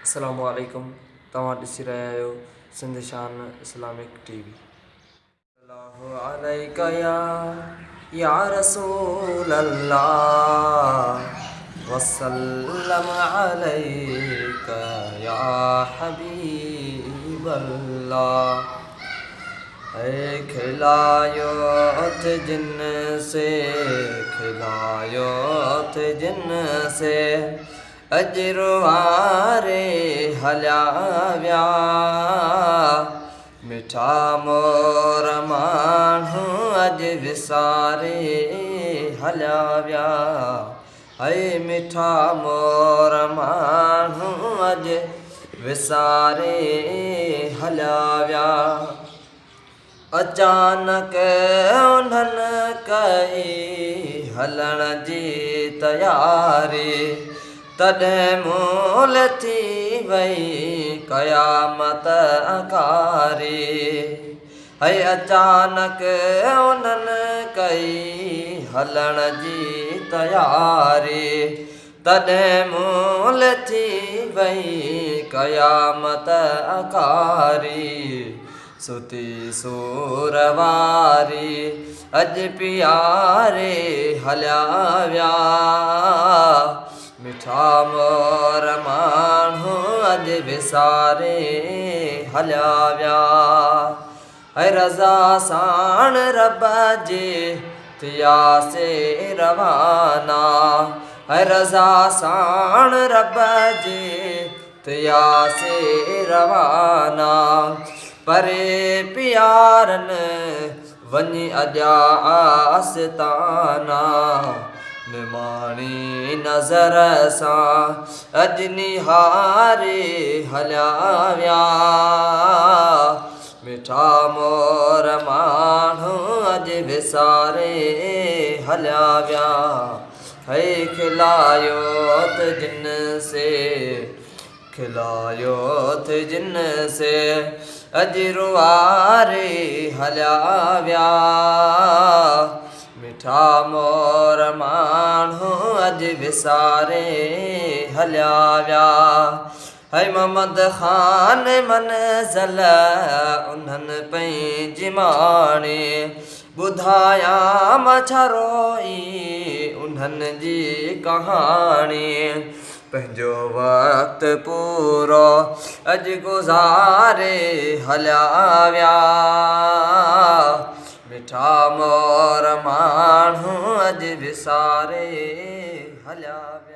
अस्सलामु अलैकुम। तव्हां ॾिसी रहिया आहियो सिंध शान इस्लामिक टीवी। अल्लाहु अलैका या रसूल अल्लाह वसल्लम अलैका या हबीब अल्लाह। खिलायो थे जिन से अजरवारे हल्या व्या मिठा मोर माण्हू अज विसारे हल्या व्या। मिठा मोर माण्हू अज विसारे हल्या व्या। अचानक उन्हनि कई हलण जी तयारी, तॾहिं मूल थी वई क़यामत अकारी। अचानक उन्हनि कई हलण जी तयारी, तॾहिं मूल थी वई क़यामत अकारी। सुती सूरवारी अज पियारे हल्या व्या। मिठा मोर माण्हू अज विसारे हल्या व्या। रज़ा साण रब जे थियासे रवाना, रज़ा साण रब जे थियासे रवाना। परे प्यारन वञी अॼा आस्ताना, निमाणी नज़र सां अज निहारे हल्या व्या। मिठा मोर माण्हू अज विसारे हल्या व्या। खिलायो त जिन से अजरवारे हल्या व्या। मिठा मोर माण्हू अज विसारे हल्या व्या। मोहम्मद ख़ान मंज़िल उन्हनि पंहिंजी माणी, ॿुधायां मां छा रोई उन्हनि जी कहाणी। पंहिंजो वक़्तु पूरो अज गुज़ारे हल्या व्या। मिठा मोर माण्हू अज विसारे हल्या व्या।